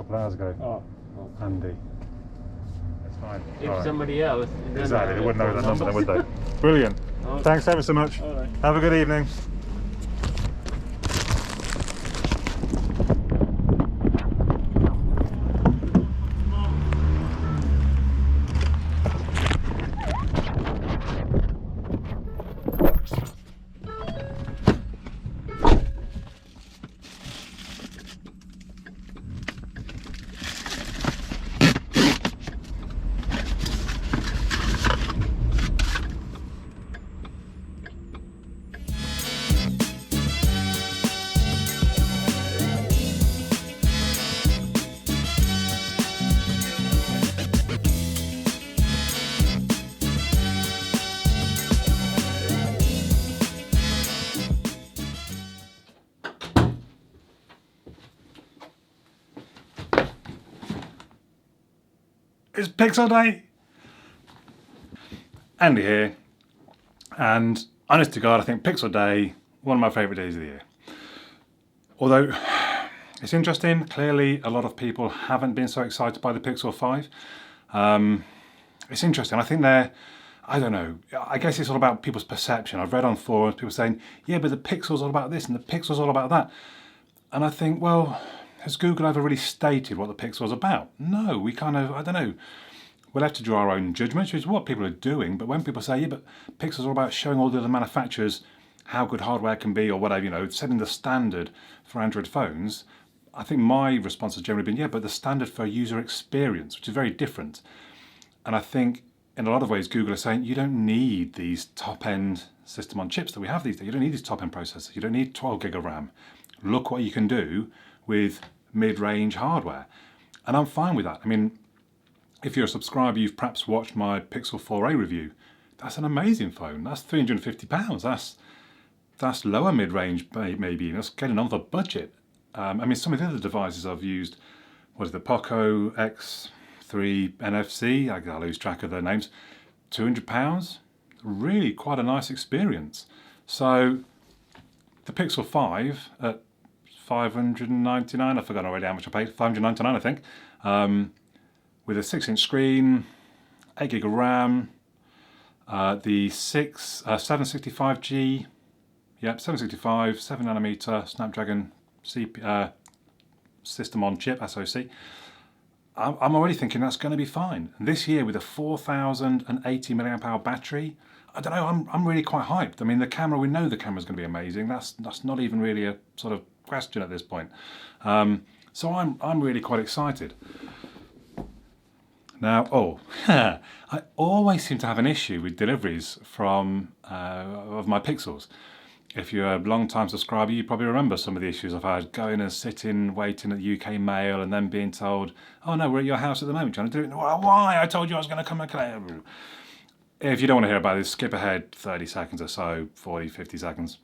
couple of hours ago. Oh. Andy. It's fine. If somebody else... Exactly, they wouldn't know that number then, would they? Brilliant. Okay. Thanks ever so much. All right. Have a good evening. It's Pixel Day! Andy here, and honest to God, I think Pixel Day, one of my favourite days of the year. Although, it's interesting, clearly a lot of people haven't been so excited by the Pixel 5. It's interesting, I think I don't know, I guess it's all about people's perception. I've read on forums people saying, yeah, but the Pixel's all about this and the Pixel's all about that. And I think, well, has Google ever really stated what the Pixel's about? No, we kind of, I don't know, we'll have to draw our own judgments, which is what people are doing. But when people say, yeah, but Pixel's all about showing all the other manufacturers how good hardware can be or whatever, you know, setting the standard for Android phones, I think my response has generally been, yeah, but the standard for user experience, which is very different. And I think in a lot of ways, Google is saying, you don't need these top-end system on chips that we have these days. You don't need these top-end processors. You don't need 12 gig of RAM. Look what you can do with mid-range hardware. And I'm fine with that. I mean, if you're a subscriber, you've perhaps watched my Pixel 4a review. That's an amazing phone. That's £350. That's lower mid-range maybe. That's getting on the budget. I mean, some of the other devices I've used, what is the Poco X3 NFC, I lose track of their names, £200. Really quite a nice experience. So the Pixel 5 at $599, I forgot already how much I paid, $599 I think, with a 6-inch screen, 8 gig of RAM, the 765G, yep, 765, 7nm Snapdragon system on chip, SoC. I'm already thinking that's going to be fine. This year with a 4080 mAh battery, I don't know, I'm really quite hyped. I mean, the camera, we know the camera's going to be amazing. That's not even really a sort of question at this point. So I'm really quite excited. Now, I always seem to have an issue with deliveries from of my Pixels. If you're a long-time subscriber, you probably remember some of the issues I've had going and sitting, waiting at the UK mail, and then being told, "Oh no, we're at your house at the moment, trying to do it." Well, why? I told you I was going to come and collect it. If you don't want to hear about this, skip ahead 30 seconds or so, 40, 50 seconds.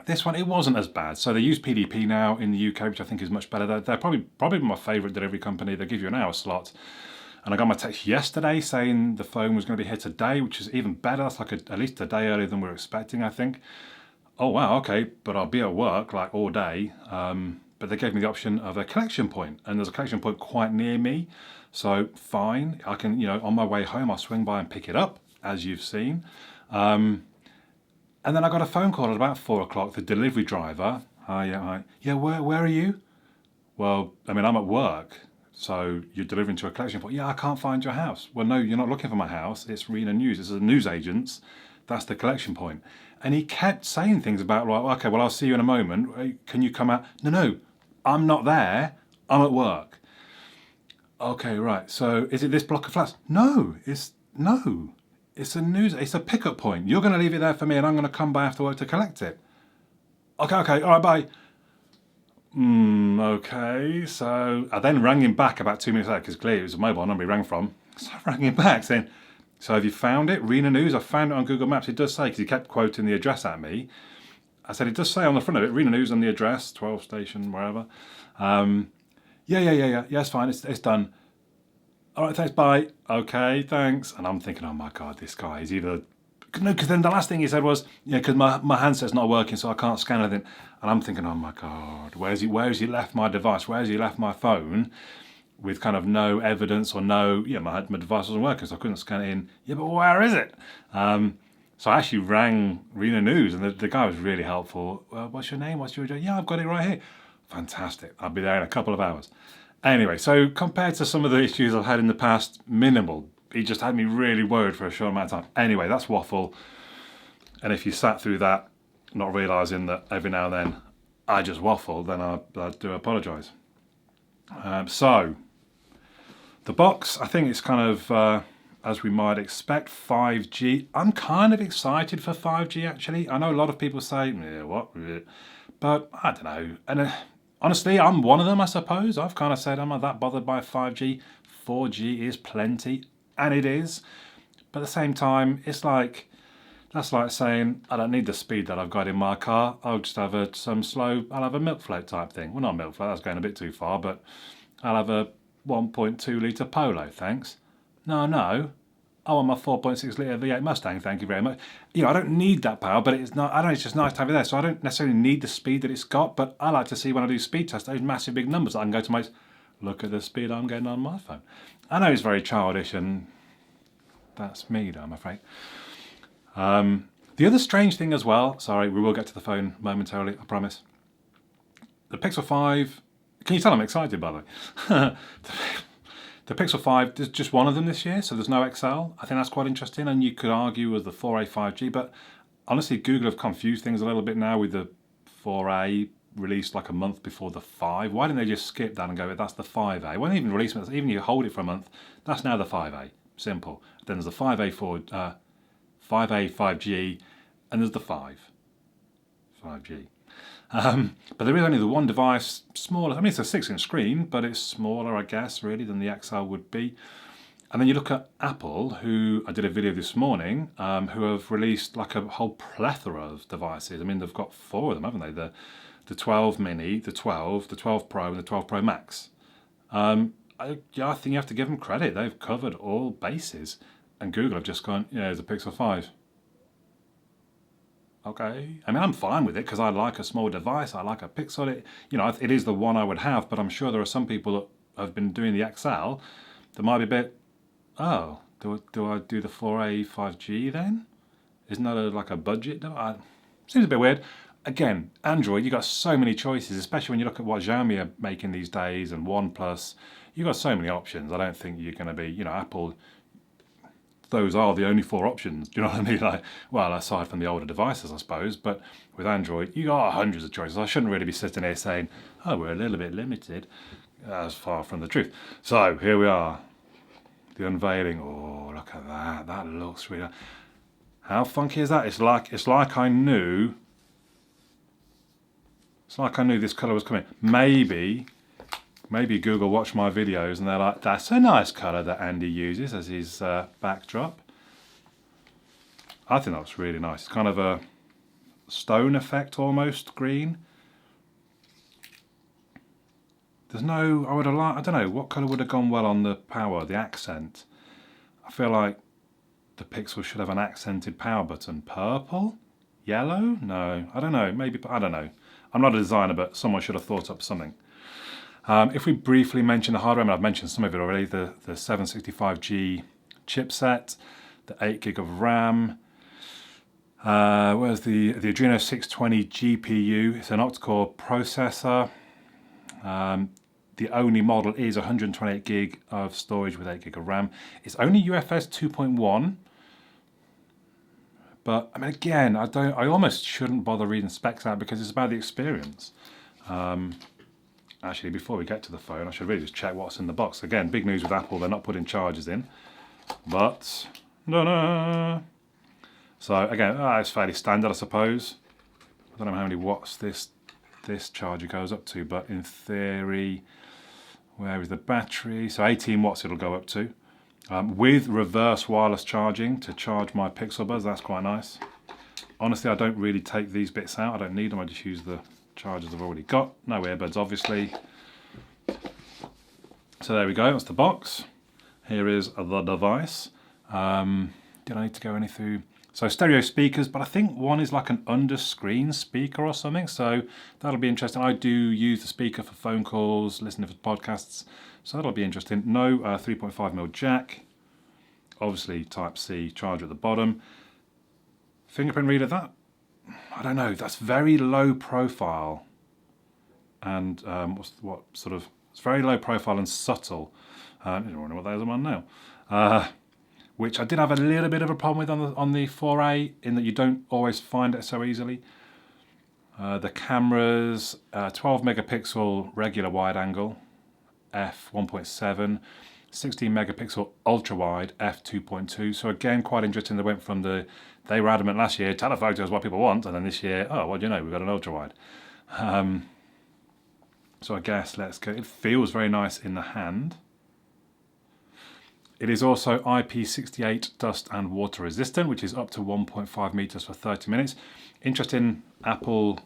This one, it wasn't as bad. So they use PDP now in the UK, which I think is much better. They're probably my favourite delivery company. They give you an hour slot. And I got my text yesterday saying the phone was going to be here today, which is even better. That's like at least a day earlier than we were expecting, I think. Oh wow, okay, but I'll be at work like all day. But they gave me the option of a collection point, and there's a collection point quite near me. So fine, I can, on my way home, I'll swing by and pick it up, as you've seen. And then I got a phone call at about 4 o'clock. The delivery driver, hi, yeah, where are you? Well, I mean, I'm at work. So you're delivering to a collection point. Yeah, I can't find your house. Well, no, you're not looking for my house. It's Rena News. It's a news agent's. That's the collection point. And he kept saying things about, like, okay, well, I'll see you in a moment. Can you come out? No, I'm not there. I'm at work. Okay, right. So is it this block of flats? No. It's a pickup point. You're going to leave it there for me and I'm going to come by after work to collect it. Okay, all right, bye. Okay, so I then rang him back about 2 minutes later because clearly it was a mobile number he rang from. So I rang him back saying, so have you found it? Rena News, I found it on Google Maps. It does say, because he kept quoting the address at me. I said, it does say on the front of it, Rena News and the address, 12 station, wherever. Yeah, it's fine, it's done. All right, thanks, bye. Okay, thanks. And I'm thinking, oh my God, this guy is either No, because then the last thing he said was, yeah, because my handset's not working, so I can't scan anything. And I'm thinking, oh my God, where has he left my device? Where has he left my phone? With kind of no evidence or no, yeah, my device wasn't working, so I couldn't scan it in. Yeah, but where is it? So I actually rang Reno News, and the guy was really helpful. What's your name? What's your address? Yeah, I've got it right here. Fantastic. I'll be there in a couple of hours. Anyway, so compared to some of the issues I've had in the past, minimal. He just had me really worried for a short amount of time. Anyway, that's Waffle. And if you sat through that, not realising that every now and then I just waffle, then I do apologise. So, the box, I think it's kind of, as we might expect, 5G. I'm kind of excited for 5G actually. I know a lot of people say, yeah, what? But I don't know. And honestly, I'm one of them, I suppose. I've kind of said, I'm not that bothered by 5G. 4G is plenty, and it is. But at the same time, it's like, that's like saying, I don't need the speed that I've got in my car. I'll just have I'll have a milk float type thing. Well, not milk float, that's going a bit too far, but I'll have a 1.2 litre Polo, thanks. No. I want my 4.6 litre V8 Mustang, thank you very much. You know, I don't need that power, but it's not. I don't. It's just nice to have it there. So I don't necessarily need the speed that it's got, but I like to see when I do speed tests those massive big numbers that I can go to my. Look at the speed I'm getting on my phone. I know it's very childish, and that's me, though, I'm afraid. The other strange thing as well. Sorry, we will get to the phone momentarily. I promise. The Pixel 5. Can you tell I'm excited, by the way? The Pixel 5, there's just one of them this year, so there's no XL. I think that's quite interesting, and you could argue with the 4A 5G, but honestly, Google have confused things a little bit now with the 4A released like a month before the 5. Why didn't they just skip that and go, that's the 5A? When they even release it, even you hold it for a month, that's now the 5A. Simple. Then there's the 5A 5G, and there's the 5G. But there is only the one device, smaller. I mean, it's a 6-inch screen, but it's smaller, I guess, really, than the XL would be. And then you look at Apple, who I did a video this morning, who have released like a whole plethora of devices. I mean, they've got 4 of them, haven't they? The 12 Mini, the 12, the 12 Pro, and the 12 Pro Max. I think you have to give them credit. They've covered all bases. And Google have just gone, yeah, there's a Pixel 5. Okay. I mean, I'm fine with it because I like a small device. I like a Pixel. It is the one I would have, but I'm sure there are some people that have been doing the XL that might be a bit, oh, do I do the 4A 5G then? Isn't that like a budget? Seems a bit weird. Again, Android, you've got so many choices, especially when you look at what Xiaomi are making these days and OnePlus. You've got so many options. I don't think you're going to be, Apple, those are the only 4 options. Do you know what I mean? Like, well, aside from the older devices, I suppose. But with Android, you got hundreds of choices. I shouldn't really be sitting here saying, oh, we're a little bit limited. That's far from the truth. So here we are. The unveiling. Oh, look at that. That looks really. How funky is that? It's like I knew. It's like I knew this colour was coming. Maybe Google watched my videos and they're like, that's a nice colour that Andy uses as his backdrop. I think that was really nice. It's kind of a stone effect almost, green. There's no, I don't know, what colour would have gone well on the power, the accent? I feel like the Pixel should have an accented power button. Purple? Yellow? No, I don't know, maybe, I don't know. I'm not a designer, but someone should have thought up something. If we briefly mention the hardware, I mean, I've mentioned some of it already, the 765G chipset, the 8GB of RAM. Where's the Adreno 620 GPU? It's an octa-core processor. The only model is 128GB of storage with 8GB of RAM. It's only UFS 2.1. But I mean, again, I almost shouldn't bother reading specs out because it's about the experience. Actually, before we get to the phone, I should really just check what's in the box. Again, big news with Apple, they're not putting chargers in. But, no. So again, it's fairly standard, I suppose. I don't know how many watts this charger goes up to, but in theory, where is the battery? So 18 watts it'll go up to. With reverse wireless charging to charge my Pixel Buds, that's quite nice. Honestly, I don't really take these bits out. I don't need them, I just use the chargers I've already got. No earbuds, obviously. So there we go, that's the box. Here is the device. Did I need to go any through? So stereo speakers, but I think one is like an under-screen speaker or something, so that'll be interesting. I do use the speaker for phone calls, listening for podcasts, so that'll be interesting. No 3.5mm jack, obviously Type-C charger at the bottom. Fingerprint reader, that, I don't know, that's very low profile. And it's very low profile and subtle. I don't know what those are on now. Which I did have a little bit of a problem with on the 4A, in that you don't always find it so easily. The cameras, 12 megapixel regular wide angle, f1.7, 16 megapixel ultra wide, f2.2. So again, quite interesting. They were adamant last year, telephoto is what people want, and then this year, oh, well, we've got an ultra wide. So I guess let's go. It feels very nice in the hand. It is also IP68 dust and water resistant, which is up to 1.5 meters for 30 minutes. Interesting, Apple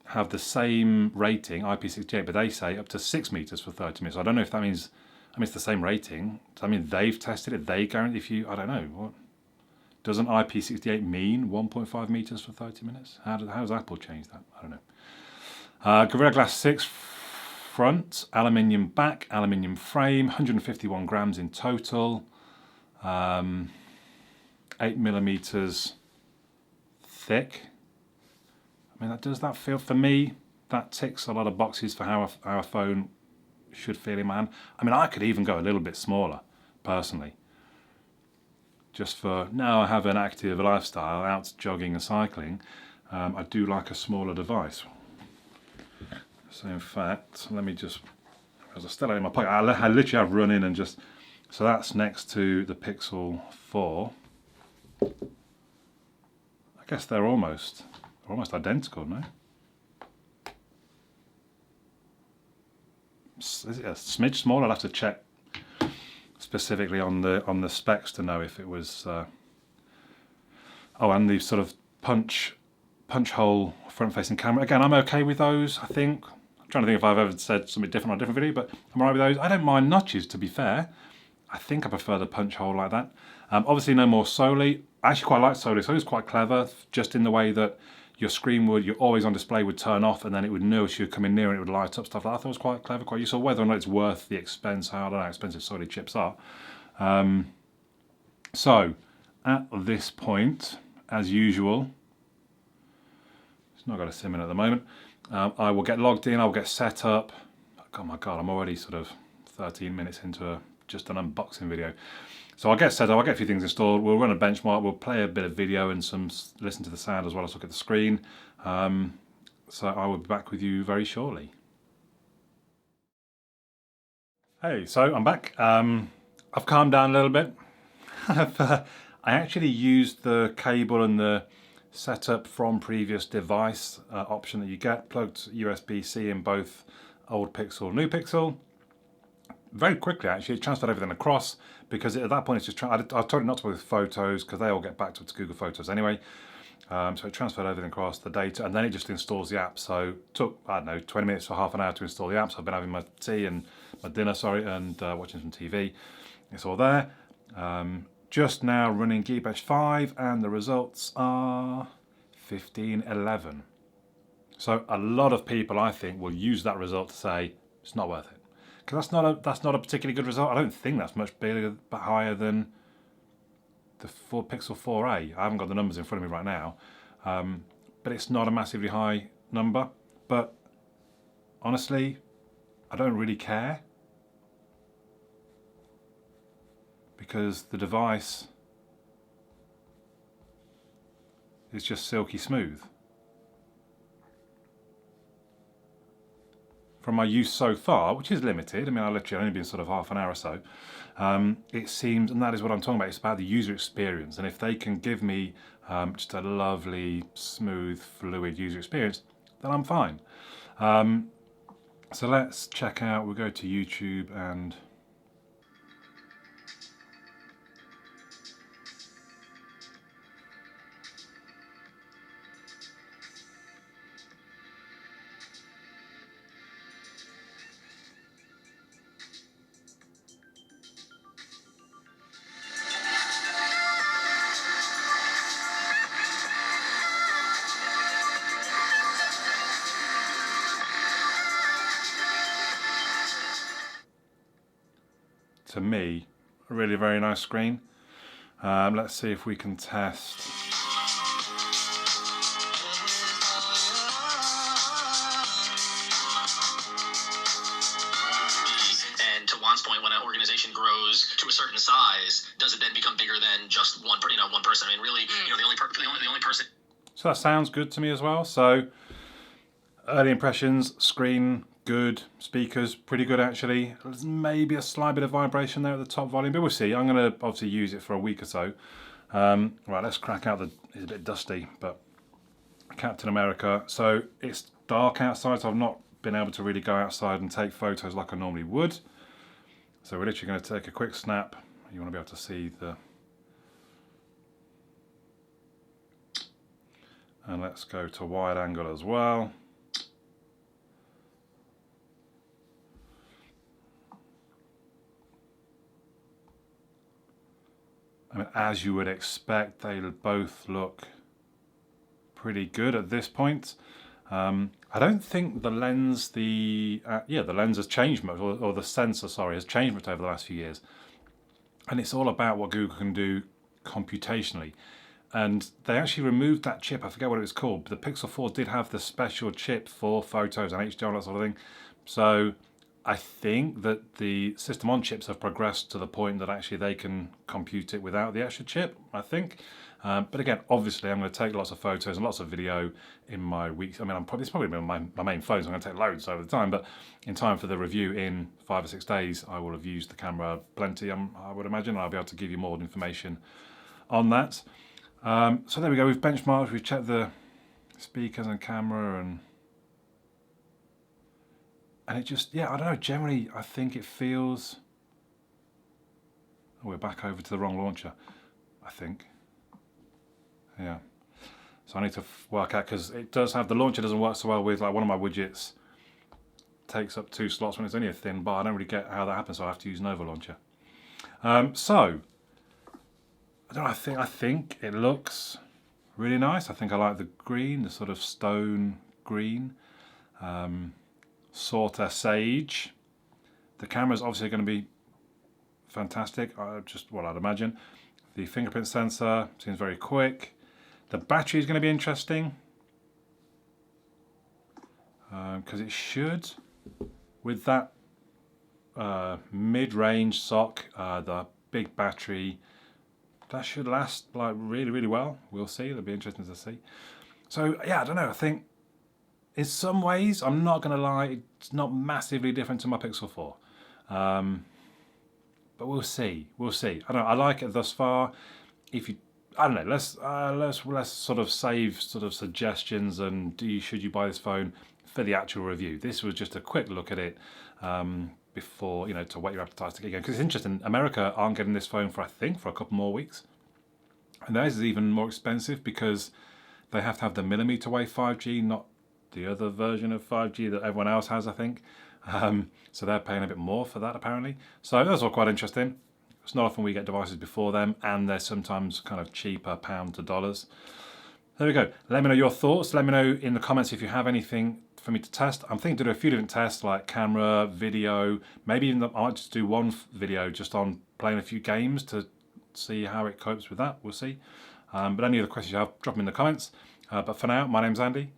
have the same rating, IP68, but they say up to 6 meters for 30 minutes. I don't know if that means, it's the same rating. Does that mean they've tested it? They guarantee I don't know. What doesn't IP68 mean 1.5 meters for 30 minutes? How does Apple change that? I don't know. Gorilla Glass 6 front, aluminium back, aluminium frame, 151 grams in total, 8 millimeters thick. I mean, does that feel, for me, that ticks a lot of boxes for how a phone should feel in my hand. I mean, I could even go a little bit smaller, personally. Just for, now I have an active lifestyle, out jogging and cycling, I do like a smaller device. So in fact, let me just, as I still have it in my pocket, I literally have run in and just, so that's next to the Pixel 4. I guess they're almost identical, no? Is it a smidge smaller? I'll have to check specifically on the specs to know if it was. Oh, and the sort of punch hole front-facing camera. Again, I'm okay with those. I think. I'm trying to think if I've ever said something different on a different video, but I'm alright with those. I don't mind notches, to be fair. I think I prefer the punch hole like that. Obviously, no more Soli. I actually quite like Soli. Soli's quite clever, just in the way that your screen your always on display would turn off, and then it would know as you were coming near and it would light up, stuff like that. I thought it was quite clever, quite useful. Whether or not it's worth the expense, I don't know how expensive Soli chips are. So, at this point, as usual, it's not got a sim in at the moment. I will get logged in, I'll get set up. Oh my God, I'm already sort of 13 minutes into just an unboxing video. So I'll get set up, I'll get a few things installed, we'll run a benchmark, we'll play a bit of video and listen to the sound as well as look at the screen. So I will be back with you very shortly. Hey, so I'm back. I've calmed down a little bit. I actually used the cable and the setup from previous device option that you get, plugged USB-C in both old Pixel, new Pixel. Very quickly, actually, it transferred everything across, because at that point it's just I told it not to with photos because they all get backed up to Google Photos anyway. So it transferred everything across, the data, and then it just installs the app. So it took, I don't know, 20 minutes to half an hour to install the app. So I've been having my tea and my dinner, and watching some TV. It's all there. Just now running Geekbench 5, and the results are 1511. So a lot of people, I think, will use that result to say it's not worth it, because that's not a particularly good result. I don't think that's much bigger, but higher than the Pixel 4a. I haven't got the numbers in front of me right now, but it's not a massively high number. But honestly, I don't really care, because the device is just silky smooth. From my use so far, which is limited, I mean, I've literally only been sort of half an hour or so, it seems, and that is what I'm talking about, it's about the user experience. And if they can give me just a lovely, smooth, fluid user experience, then I'm fine. So let's check out, we'll go to YouTube and to me, a really very nice screen. Let's see if we can test. And to Juan's point, when an organization grows to a certain size, does it then become bigger than just one person? I mean, really, the only person. So that sounds good to me as well. So early impressions, screen good, speakers pretty good actually. There's maybe a slight bit of vibration there at the top volume, but we'll see. I'm going to obviously use it for a week or so. Right, let's crack out it's a bit dusty, but Captain America. So it's dark outside, so I've not been able to really go outside and take photos like I normally would. So we're literally going to take a quick snap. You want to be able to see the... And let's go to wide angle as well. I mean, as you would expect, they both look pretty good at this point. I don't think the lens, the lens has changed much, or the sensor, sorry, has changed much over the last few years. And it's all about what Google can do computationally. And they actually removed that chip, I forget what it was called, but the Pixel 4 did have the special chip for photos and HDR and that sort of thing. So I think that the system on chips have progressed to the point that actually they can compute it without the extra chip, I think. But again, obviously I'm going to take lots of photos and lots of video in my weeks. I mean, it's probably been my main phone, so I'm going to take loads over the time, but in time for the review in 5 or 6 days, I will have used the camera plenty, I would imagine. I'll be able to give you more information on that. So there we go, we've benchmarked, we've checked the speakers and camera, and it just, yeah, I don't know, generally I think it feels... Oh, we're back over to the wrong launcher, I think. Yeah, so I need to work out, because it does have, the launcher doesn't work so well with, like, one of my widgets takes up 2 slots when it's only a thin bar. I don't really get how that happens, so I have to use Nova Launcher. So, I don't know, I think it looks really nice. I think I like the green, the sort of stone green. Sort of sage. The camera's obviously going to be fantastic, just what I'd imagine. The fingerprint sensor seems very quick. The battery is going to be interesting, because it should, with that mid-range SoC, the big battery, that should last like really, really well. We'll see. It'll be interesting to see. So yeah, I don't know. I think in some ways, I'm not going to lie, it's not massively different to my Pixel 4. But we'll see. We'll see. I don't know. I like it thus far. If you, I don't know. Let's sort of save sort of suggestions and should you buy this phone for the actual review. This was just a quick look at it before, to whet your appetite to get going. Because it's interesting. America aren't getting this phone for, I think, for a couple more weeks, and theirs is even more expensive because they have to have the millimeter wave 5G, not the other version of 5G that everyone else has, I think. So they're paying a bit more for that, apparently. So that's all quite interesting. It's not often we get devices before them, and they're sometimes kind of cheaper pound to dollars. There we go. Let me know your thoughts. Let me know in the comments if you have anything for me to test. I'm thinking to do a few different tests, like camera, video, maybe even I might just do one video just on playing a few games to see how it copes with that. We'll see. But any other questions you have, drop them in the comments. But for now, my name's Andy.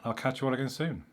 I'll catch you all again soon.